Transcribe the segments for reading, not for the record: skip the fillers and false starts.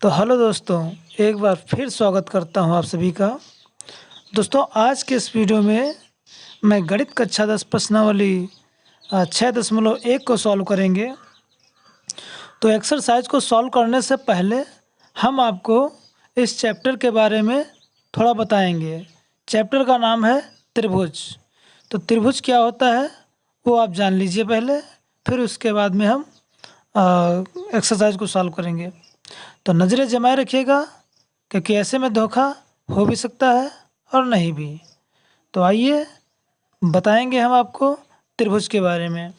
तो हेलो दोस्तों, एक बार फिर स्वागत करता हूं आप सभी का। दोस्तों, आज के इस वीडियो में मैं गणित कक्षा 10 प्रश्नावली 6.1 को सॉल्व करेंगे। तो एक्सरसाइज को सॉल्व करने से पहले हम आपको इस चैप्टर के बारे में थोड़ा बताएंगे। चैप्टर का नाम है त्रिभुज। तो त्रिभुज क्या होता है वो आप जान लीजिए पहले, फिर उसके बाद में हम एक्सरसाइज को सॉल्व करेंगे। तो नज़रें जमाए रखिएगा, क्योंकि ऐसे में धोखा हो भी सकता है और नहीं भी। तो आइए बताएंगे हम आपको त्रिभुज के बारे में।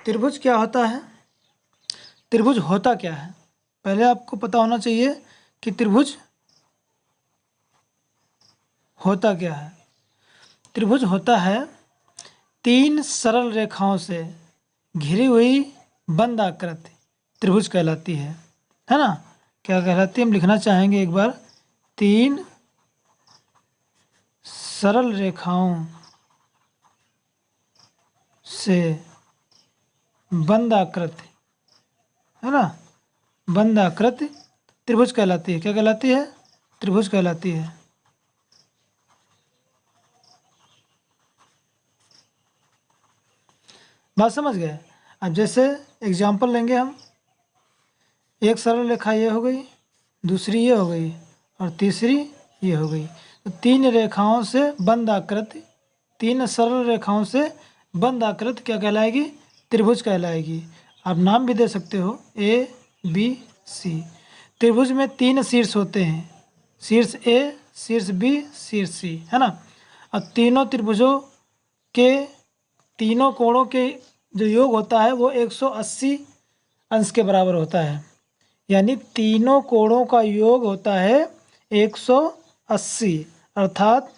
त्रिभुज क्या होता है, त्रिभुज होता क्या है, पहले आपको पता होना चाहिए कि त्रिभुज होता क्या है। त्रिभुज होता है तीन सरल रेखाओं से घिरी हुई बंद आकृति त्रिभुज कहलाती है ना। क्या कहलाती है, हम लिखना चाहेंगे एक बार। तीन सरल रेखाओं से बंद आकृति, है ना, बंद आकृति त्रिभुज कहलाती है। क्या कहलाती है? त्रिभुज कहलाती है। बात समझ गए? अब जैसे एग्जाम्पल लेंगे हम, एक सरल रेखा ये हो गई, दूसरी ये हो गई और तीसरी ये हो गई। तो तीन रेखाओं से बंद आकृति, तीन सरल रेखाओं से बंद आकृति क्या कहलाएगी? त्रिभुज कहलाएगी। आप नाम भी दे सकते हो, ए बी सी। त्रिभुज में तीन शीर्ष होते हैं, शीर्ष ए, शीर्ष बी, शीर्ष सी, है ना। और तीनों त्रिभुजों के तीनों कोणों के जो योग होता है वो 180 अंश के बराबर होता है। यानी तीनों कोणों का योग होता है 180, अर्थात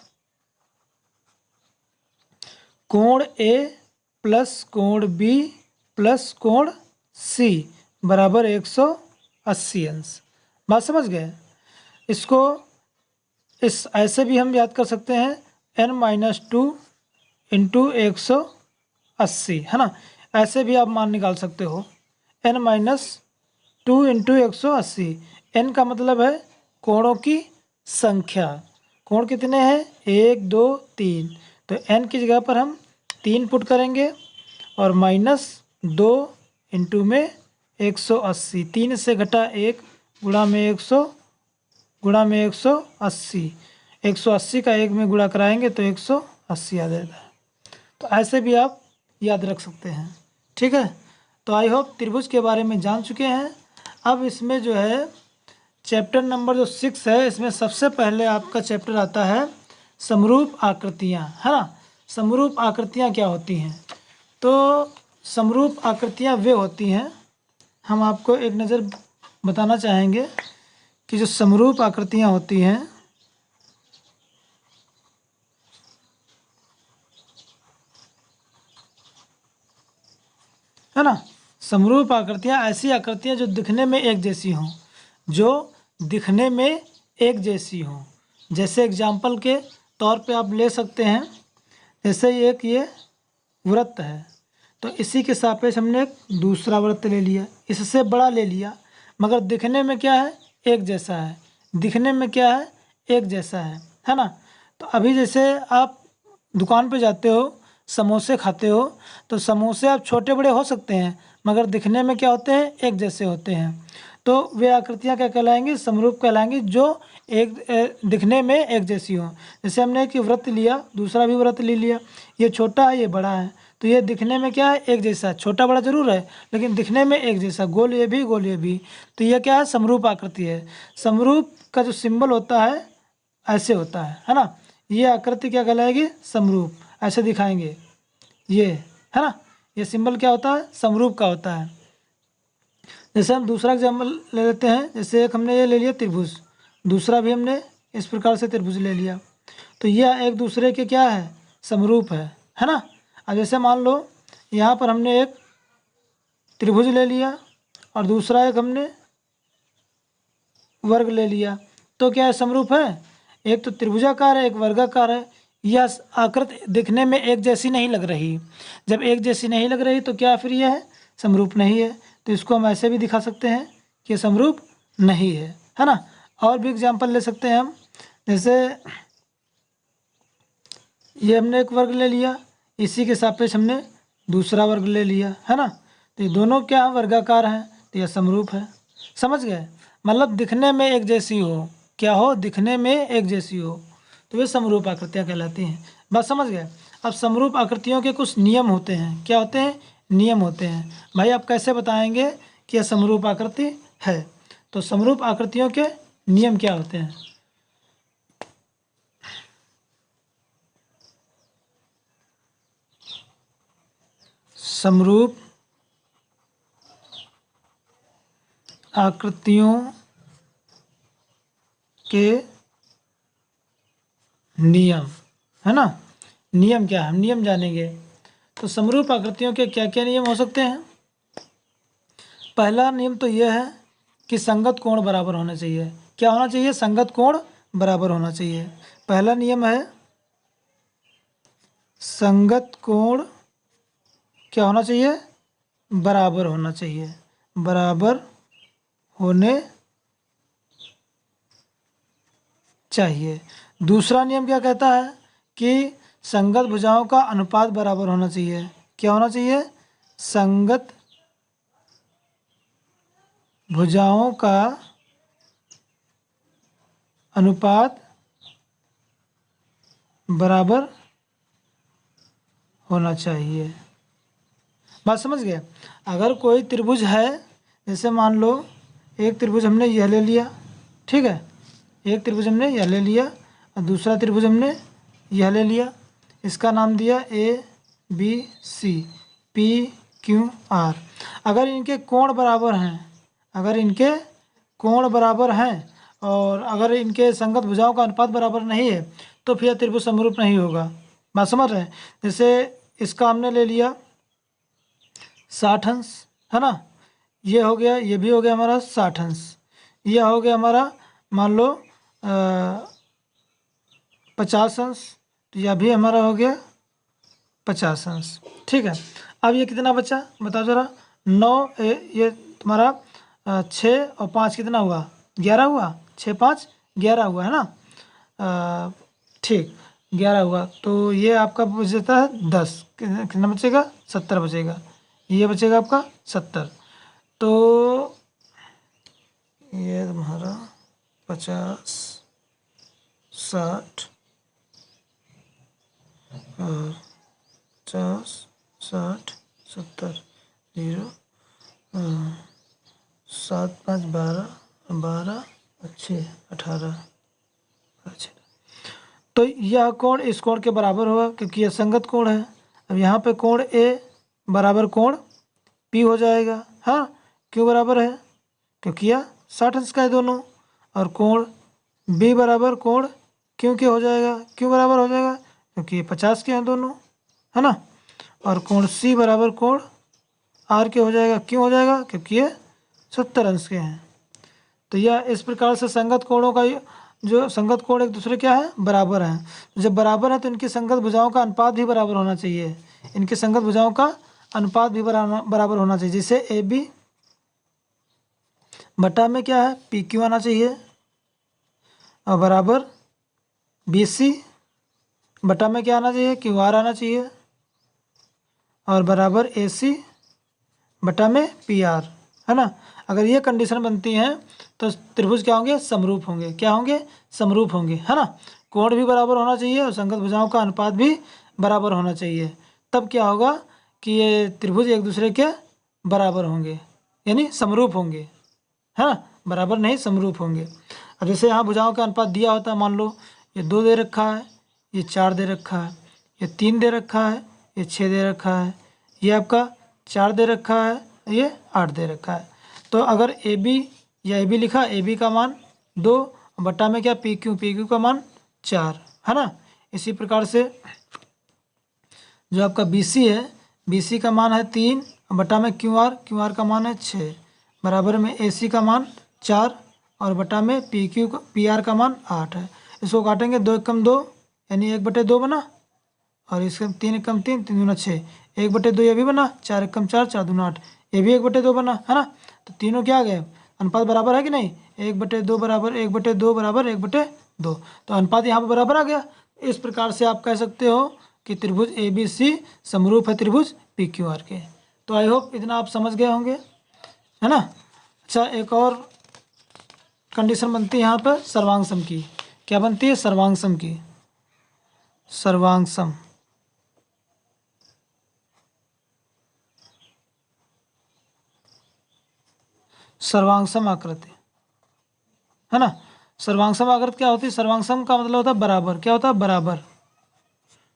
कोण ए प्लस कोण बी प्लस कोण सी बराबर 180 अंश। बात समझ गए? इसको इस ऐसे भी हम याद कर सकते हैं, n-2 इंटू 180, है ना। ऐसे भी आप मान निकाल सकते हो, n-2 इंटू 180। n का मतलब है कोणों की संख्या। कोण कितने हैं? 1 2 3। तो n की जगह पर हम 3 पुट करेंगे और -2 इंटू में 180। 3 से घटा 1 गुणा में 100 गुणा में 180। 180 का 1 में गुणा कराएंगे तो 180 आ जाएगा। तो ऐसे भी आप याद रख सकते हैं, ठीक है। तो आई होप त्रिभुज के बारे में जान चुके हैं। अब इसमें जो है चैप्टर नंबर जो 6 है, इसमें सबसे पहले आपका चैप्टर आता है समरूप आकृतियाँ, है ना। समरूप आकृतियाँ क्या होती हैं? तो समरूप आकृतियाँ वे होती हैं, हम आपको एक नज़र बताना चाहेंगे कि जो समरूप आकृतियाँ होती हैं, है ना। समरूप आकृतियाँ ऐसी आकृतियाँ जो दिखने में एक जैसी हों, जो दिखने में एक जैसी हों। जैसे एग्जाम्पल के तौर पे आप ले सकते हैं, जैसे एक ये वृत्त है, तो इसी के सापेक्ष हमने एक दूसरा वृत्त ले लिया, इससे बड़ा ले लिया, मगर दिखने में क्या है? एक जैसा है। दिखने में क्या है? एक जैसा है ना। तो अभी जैसे आप दुकान पे जाते हो, समोसे खाते हो, तो समोसे आप छोटे बड़े हो सकते हैं, मगर दिखने में क्या होते हैं? एक जैसे होते हैं। तो वे आकृतियाँ क्या कहलाएंगी? समरूप कहलाएंगी, जो दिखने में एक जैसी हो। जैसे हमने एक वृत्त लिया, दूसरा भी वृत्त ले लिया, ये छोटा है, ये बड़ा है, तो ये दिखने में क्या है? एक जैसा। छोटा बड़ा जरूर है, लेकिन दिखने में एक जैसा। गोल ये भी, गोल ये भी। तो ये क्या है? समरूप आकृति है। समरूप का जो सिंबल होता है ऐसे होता है ना। ये आकृति क्या कहलाएगी? समरूप। ऐसे दिखाएंगे ये, है ना। ये सिंबल क्या होता है? समरूप का होता है। जैसे हम दूसरा एग्जाम्पल ले लेते हैं, जैसे एक हमने ये ले लिया त्रिभुज, दूसरा भी हमने इस प्रकार से त्रिभुज ले लिया, तो यह एक दूसरे के क्या है? समरूप है ना। अब जैसे मान लो यहाँ पर हमने एक त्रिभुज ले लिया और दूसरा एक हमने वर्ग ले लिया, तो क्या है? समरूप है। एक तो त्रिभुजाकार है, एक वर्गाकार है। यह आकृति दिखने में एक जैसी नहीं लग रही। जब एक जैसी नहीं लग रही तो क्या फिर यह है, समरूप नहीं है। तो इसको हम ऐसे भी दिखा सकते हैं कि समरूप नहीं है ना। और भी एग्जाम्पल ले सकते हैं हम, जैसे ये हमने एक वर्ग ले लिया, इसी के सापेक्ष हमने दूसरा वर्ग ले लिया, है ना। तो ये दोनों क्या वर्गाकार हैं, तो यह समरूप है। समझ गए, मतलब दिखने में एक जैसी हो, क्या हो, दिखने में एक जैसी हो, तो वे समरूप आकृतियाँ कहलाती हैं। बात समझ गए। अब समरूप आकृतियों के कुछ नियम होते हैं। क्या होते हैं, नियम होते हैं। भाई आप कैसे बताएंगे कि यह समरूप आकृति है, तो समरूप आकृतियों के नियम क्या होते हैं। समरूप आकृतियों के नियम, है ना। नियम क्या है, हम नियम जानेंगे। तो समरूप आकृतियों के क्या क्या नियम हो सकते हैं। पहला नियम तो यह है कि संगत कोण बराबर होना चाहिए। क्या होना चाहिए, संगत कोण बराबर होना चाहिए। पहला नियम है संगत कोण क्या होना चाहिए, बराबर होना चाहिए, बराबर होने चाहिए। दूसरा नियम क्या कहता है कि संगत भुजाओं का अनुपात बराबर होना चाहिए। क्या होना चाहिए, संगत भुजाओं का अनुपात बराबर होना चाहिए। बात समझ गए। अगर कोई त्रिभुज है, जैसे मान लो एक त्रिभुज हमने यह ले लिया, ठीक है, एक त्रिभुज हमने यह ले लिया और दूसरा त्रिभुज हमने यह ले लिया। इसका नाम दिया A B C P Q R. अगर इनके कोण बराबर हैं, अगर इनके कोण बराबर हैं और अगर इनके संगत भुजाओं का अनुपात बराबर नहीं है तो फिर त्रिभुज समरूप नहीं होगा। बात समझ रहे हैं। जैसे इसका हमने ले लिया 60 अंश, है ना, ये हो गया, ये भी हो गया हमारा 60 अंश, यह हो गया हमारा मान लो 50 अंश, तो यह भी हमारा हो गया 50 अंश। ठीक है, अब ये कितना बचा बताओ ज़रा। 9 ये तुम्हारा 6 और 5 कितना हुआ, 11 हुआ, 6 5 11 हुआ, है ना। ठीक, 11 हुआ, तो ये आपका बचता है 10, कितना बचेगा, 70 बचेगा। ये बचेगा आपका 70। तो ये तुम्हारा 50 60 और 50 60 70 0 7 5 12 12 6 18 अच्छा। तो यह कोण इस कोण के बराबर होगा क्योंकि यह संगत कोण है। अब यहाँ पे कोण ए बराबर कोण पी हो जाएगा। हाँ, क्यों बराबर है, क्योंकि यह 60 अंश का है दोनों। और कोण बी बराबर कोण क्यों के हो जाएगा, क्यों बराबर हो जाएगा, क्योंकि ये 50 के हैं दोनों, है ना। और कोण सी बराबर कोण आर के हो जाएगा, क्यों हो जाएगा, क्योंकि ये 70 अंश के हैं। तो यह इस प्रकार से संगत कोणों का जो संगत कोण एक दूसरे क्या है, बराबर हैं। जब बराबर है तो इनकी संगत भुजाओं का अनुपात भी बराबर होना चाहिए। इनकी संगत भुजाओं का अनुपात भी बराबर होना चाहिए। जैसे ए बी बटा में क्या है, पी क्यू आना चाहिए, और बराबर बी सी बटा में क्या आना चाहिए, क्यू आर आना चाहिए, और बराबर ए सी बटा में पी आर, है ना। अगर ये कंडीशन बनती हैं तो त्रिभुज क्या होंगे, समरूप होंगे। क्या होंगे, समरूप होंगे, है ना। कोण भी बराबर होना चाहिए और संगत भुजाओं का अनुपात भी बराबर होना चाहिए। तब क्या होगा कि ये त्रिभुज एक दूसरे के बराबर होंगे, यानी समरूप होंगे, है ना। बराबर नहीं, समरूप होंगे। अब जैसे यहाँ भुजाओं का अनुपात दिया होता है, मान लो ये 2 दे रखा है, ये 4 दे रखा है, ये 3 दे रखा है, ये 6 दे रखा है, ये आपका 4 दे रखा है, ये 8 दे रखा है। तो अगर ए बी या ए बी लिखा, ए बी का मान 2 बटा में क्या पी क्यू का मान 4, है ना। इसी प्रकार से जो आपका बी सी है, बी सी का मान है 3 बटा में क्यू आर का मान है 6, बराबर में ए सी का मान 4 और बटा में पी आर का मान 8 है। इसको काटेंगे, 2 एकम 2 यानी 1/2 बना, और इसके 3 कम 3, 3 दूना 6, 1/2 ये भी बना, 4 कम 4, 4 दूना 8, ये भी 1/2 बना, है ना। तो तीनों क्या आ गए, अनुपात बराबर है कि नहीं, 1/2 बराबर 1/2 बराबर 1/2, तो अनुपात यहाँ पर बराबर आ गया। इस प्रकार से आप कह सकते हो कि त्रिभुज ABC समरूप है त्रिभुज PQR के। तो आई होप इतना आप समझ गए होंगे, है ना। अच्छा, एक और कंडीशन बनती है यहाँ पर सर्वांग सम की। क्या बनती है, सर्वांग सम की, सर्वांग सम। सर्वांग सम आकृति, है ना। सर्वांग सम आकृति क्या होती है, सर्वांग सम का मतलब होता है बराबर। क्या होता है, बराबर।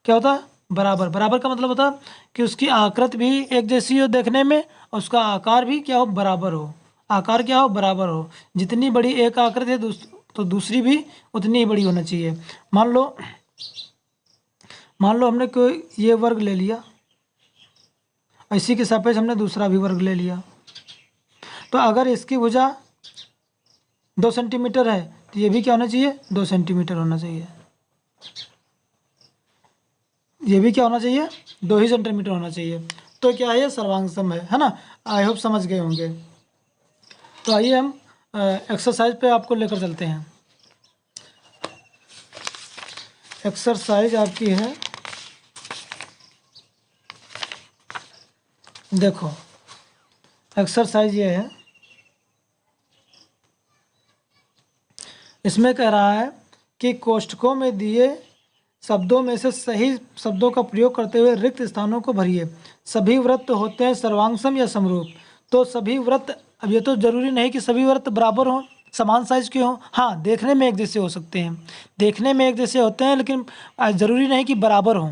क्या होता है, बराबर। बराबर का मतलब होता है कि उसकी आकृति भी एक जैसी हो देखने में, और उसका आकार भी क्या हो, बराबर हो। आकार क्या हो, बराबर हो। जितनी बड़ी एक आकृति है तो दूसरी भी उतनी ही बड़ी होना चाहिए। मान लो हमने कोई ये वर्ग ले लिया, इसी के सापेक्ष हमने दूसरा भी वर्ग ले लिया। तो अगर इसकी भुजा 2 सेंटीमीटर है तो ये भी क्या होना चाहिए, 2 सेंटीमीटर होना चाहिए। ये भी क्या होना चाहिए, 2 ही सेंटीमीटर होना चाहिए। तो क्या है, ये सर्वांग सम है ना। आई होप समझ गए होंगे। तो आइए हम एक्सरसाइज पे आपको लेकर चलते हैं। एक्सरसाइज आपकी है, देखो एक्सरसाइज ये है, इसमें कह रहा है कि कोष्ठकों में दिए शब्दों में से सही शब्दों का प्रयोग करते हुए रिक्त स्थानों को भरिए। सभी वृत्त होते हैं सर्वांगसम या समरूप। तो सभी वृत्त, अब ये तो जरूरी नहीं कि सभी वृत्त बराबर हों, समान साइज के हों। हाँ, देखने में एक जैसे हो सकते हैं, देखने में एक जैसे होते हैं, लेकिन ज़रूरी नहीं कि बराबर हों,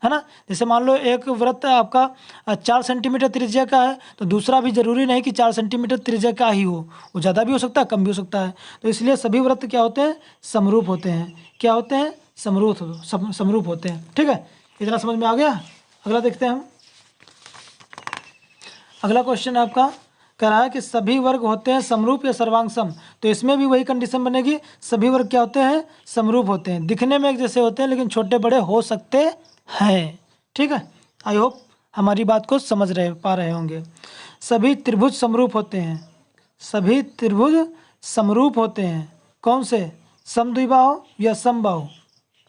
है ना। जैसे मान लो एक वृत्त आपका 4 सेंटीमीटर त्रिज्या का है, तो दूसरा भी जरूरी नहीं कि 4 सेंटीमीटर त्रिज्या का ही हो, वो ज़्यादा भी हो सकता है, कम भी हो सकता है। तो इसलिए सभी वृत्त क्या होते हैं, समरूप होते हैं। क्या होते हैं, समरूप होते हैं। ठीक है, इतना समझ में आ गया। अगला देखते हैं हम। अगला क्वेश्चन आपका कह रहा है कि सभी वर्ग होते हैं समरूप या सर्वांग सम। तो इसमें भी वही कंडीशन बनेगी, सभी वर्ग क्या होते हैं, समरूप होते हैं। दिखने में एक जैसे होते हैं, लेकिन छोटे बड़े हो सकते हैं। ठीक है, आई होप हमारी बात को समझ पा रहे होंगे। सभी त्रिभुज समरूप होते हैं, सभी त्रिभुज समरूप होते हैं। कौन से, समद्विबाहु या समबाहु।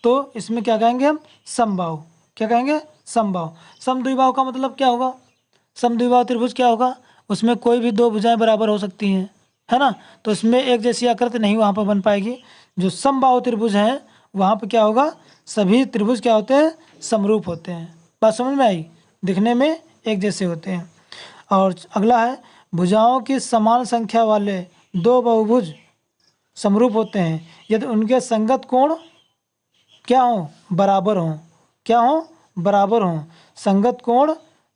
तो इसमें क्या कहेंगे हम, समबाहु। क्या कहेंगे, समबाहु। समद्विबाहु का मतलब क्या होगा, समद्विबाहु त्रिभुज क्या होगा, उसमें कोई भी 2 भुजाएं बराबर हो सकती हैं, है ना। तो इसमें एक जैसी आकृति नहीं वहाँ पर बन पाएगी। जो समबाहु त्रिभुज हैं वहाँ पर क्या होगा, सभी त्रिभुज क्या होते हैं, समरूप होते हैं। बात समझ में आई, दिखने में एक जैसे होते हैं। और अगला है, भुजाओं की समान संख्या वाले 2 बहुभुज समरूप होते हैं यदि उनके संगत कोण क्या हो, बराबर हों। क्या हो, बराबर हों। संगत कोण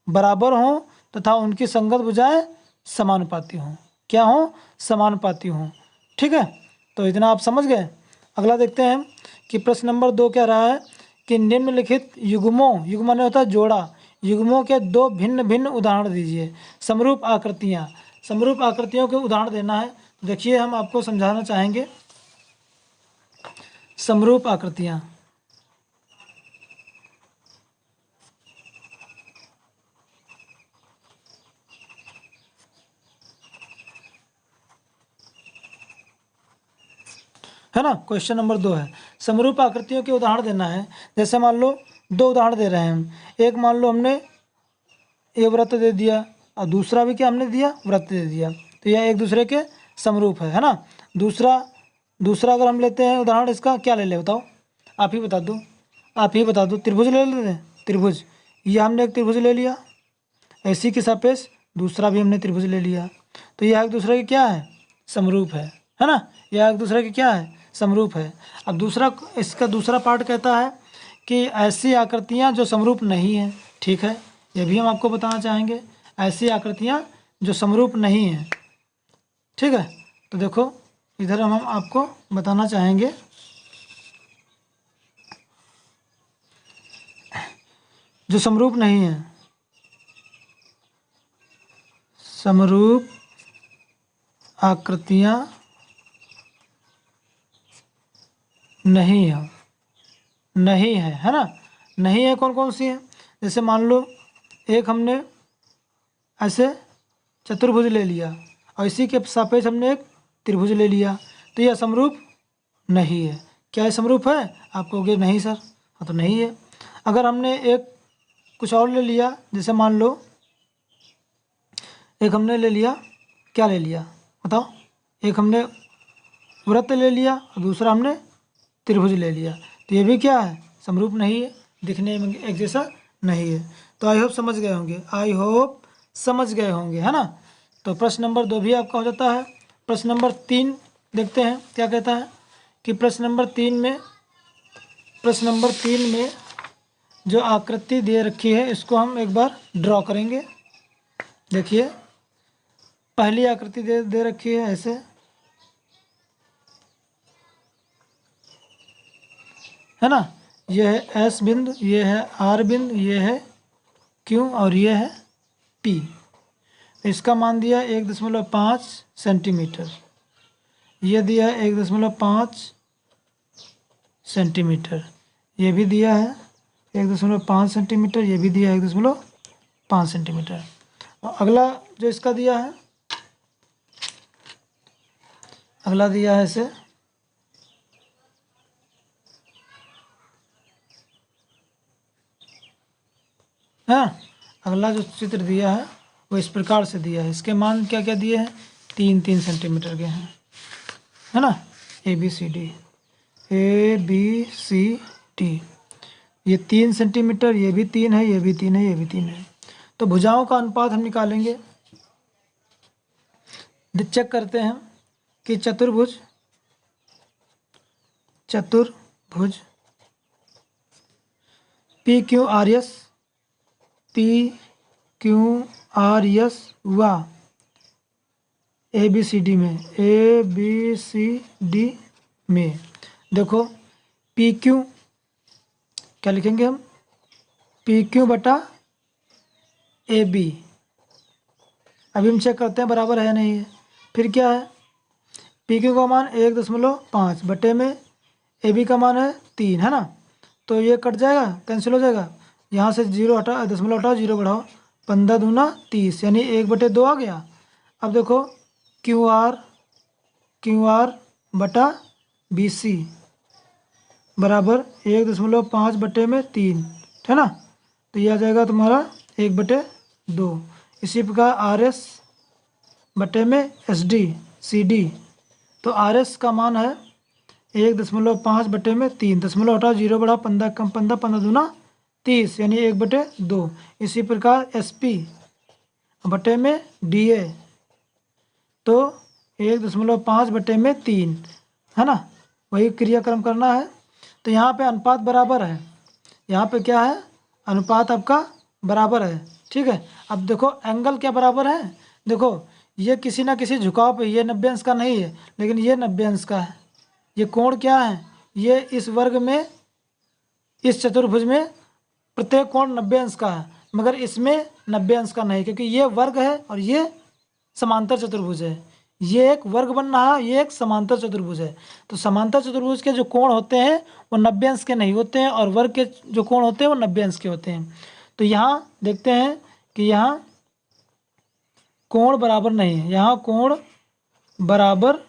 बराबर हों तथा उनकी संगत भुजाएं समानुपाती हों। क्या हों, समानुपाती हों। ठीक है, तो इतना आप समझ गए। अगला देखते हैं कि प्रश्न नंबर 2 कह रहा है कि निम्नलिखित युग्मों, युग्म माने होता है जोड़ा, युग्मों के 2 भिन्न भिन्न उदाहरण दीजिए। समरूप आकृतियाँ, समरूप आकृतियों के उदाहरण देना है। देखिए हम आपको समझाना चाहेंगे। समरूप आकृतियाँ, है ना। क्वेश्चन नंबर 2 है, समरूप आकृतियों के उदाहरण देना है। जैसे मान लो 2 उदाहरण दे रहे हैं हम। एक मान लो हमने ये वृत्त दे दिया और दूसरा भी क्या हमने दिया, वृत्त दे दिया। तो यह एक दूसरे के समरूप है ना। दूसरा अगर हम लेते हैं उदाहरण, इसका क्या ले ले बताओ, आप ही बता दो, आप ही बता दो। त्रिभुज ले लेते हैं, त्रिभुज, ये हमने एक त्रिभुज ले लिया, इसी के सापेक्ष दूसरा भी हमने त्रिभुज ले लिया। तो यह एक दूसरे के क्या है, समरूप है ना। यह एक दूसरे के क्या है, समरूप है। अब दूसरा, इसका दूसरा पार्ट कहता है कि ऐसी आकृतियाँ जो समरूप नहीं हैं। ठीक है, यह भी हम आपको बताना चाहेंगे, ऐसी आकृतियाँ जो समरूप नहीं हैं। ठीक है, तो देखो इधर हम आपको बताना चाहेंगे जो समरूप नहीं है, समरूप आकृतियाँ नहीं है। नहीं है ना। नहीं है कौन कौन सी है? जैसे मान लो एक हमने ऐसे चतुर्भुज ले लिया और इसी के सापेक्ष हमने एक त्रिभुज ले लिया, तो यह समरूप नहीं है। क्या ये समरूप है? आप कहोगे नहीं सर। हाँ तो नहीं है। अगर हमने एक कुछ और ले लिया, जैसे मान लो एक हमने ले लिया, क्या ले लिया बताओ? एक हमने वृत्त ले लिया और दूसरा हमने त्रिभुज ले लिया, तो ये भी क्या है? समरूप नहीं है, दिखने में एक जैसा नहीं है। तो आई होप समझ गए होंगे, आई होप समझ गए होंगे, है ना। तो प्रश्न नंबर 2 भी आपका हो जाता है। प्रश्न नंबर 3 देखते हैं क्या कहता है कि प्रश्न नंबर 3 में जो आकृति दे रखी है इसको हम एक बार ड्रॉ करेंगे। देखिए पहली आकृति दे रखी है ऐसे, है ना। ये है एस बिंदु, ये है आर बिंदु, ये है क्यू और ये है पी। इसका मान दिया 1.5 सेंटीमीटर, ये दिया है 1.5 सेंटीमीटर, ये भी दिया है 1.5 सेंटीमीटर, ये भी दिया है 1.5 सेंटीमीटर। और अगला जो इसका दिया है, अगला दिया है ऐसे, हाँ अगला जो चित्र दिया है वो इस प्रकार से दिया है। इसके मान क्या क्या दिए हैं? 3-3 सेंटीमीटर के हैं, है ना। ए बी सी डी, ये 3 सेंटीमीटर, ये भी 3 है, ये भी 3 है, ये भी 3 है। तो भुजाओं का अनुपात हम निकालेंगे। चेक करते हैं कि चतुर्भुज पी क्यू आर एस व ए बी सी डी में देखो पी क्यू क्या लिखेंगे हम? पी क्यू बटा ए बी। अभी हम चेक करते हैं बराबर है नहीं है। फिर क्या है? पी क्यू का मान 1.5 बटे में ए बी का मान है 3, है ना। तो ये कट जाएगा, कैंसिल हो जाएगा। यहाँ से 0 हटा, दशमलव हटाओ, 0 बढ़ाओ, 15 दूना 30 यानी 1/2 आ गया। अब देखो क्यू आर बटा बी सी बराबर 1.5 बटे में 3, है ना। तो ये आ जाएगा तुम्हारा 1/2। इसी प्रकार आर एस बटे में एस डी सी डी, तो आर एस का मान है 1.5 बटे में 3, दशमलव हटाओ, 0 बढ़ाओ, 15 कम 15, 15 दूना 30 यानी 1/2। इसी प्रकार एस पी बटे में डी ए, तो 1.5 बटे में 3, है ना। वही क्रियाक्रम करना है। तो यहाँ पे अनुपात बराबर है, यहाँ पे क्या है? अनुपात आपका बराबर है, ठीक है। अब देखो एंगल क्या बराबर है? देखो ये किसी ना किसी झुकाव पे, ये 90 अंश का नहीं है लेकिन ये 90 अंश का है। ये कोण क्या है? ये इस वर्ग में, इस चतुर्भुज में प्रत्येक कोण 90 अंश का है, मगर इसमें 90 अंश का नहीं, क्योंकि ये वर्ग है और ये समांतर चतुर्भुज है। ये एक वर्ग बन रहा है, ये एक समांतर चतुर्भुज है। तो समांतर चतुर्भुज के जो कोण होते हैं वो 90 अंश के नहीं होते हैं और वर्ग के जो कोण होते हैं वो 90 अंश के होते हैं। तो यहाँ देखते हैं कि यहाँ कोण बराबर नहीं है, यहाँ कोण बराबर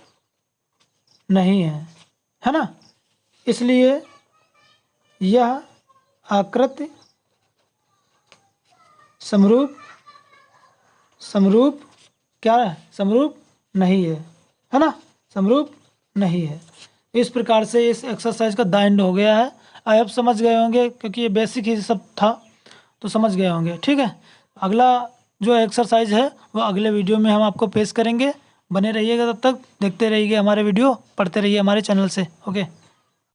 नहीं है ना। इसलिए यह आकृति समरूप क्या है? समरूप नहीं है ना, समरूप नहीं है। इस प्रकार से इस एक्सरसाइज का द एंड हो गया है। आप समझ गए होंगे क्योंकि ये बेसिक ही सब था, तो समझ गए होंगे, ठीक है। अगला जो एक्सरसाइज है वो अगले वीडियो में हम आपको पेश करेंगे। बने रहिएगा, तब तक देखते रहिए हमारे वीडियो, पढ़ते रहिए हमारे चैनल से। ओके।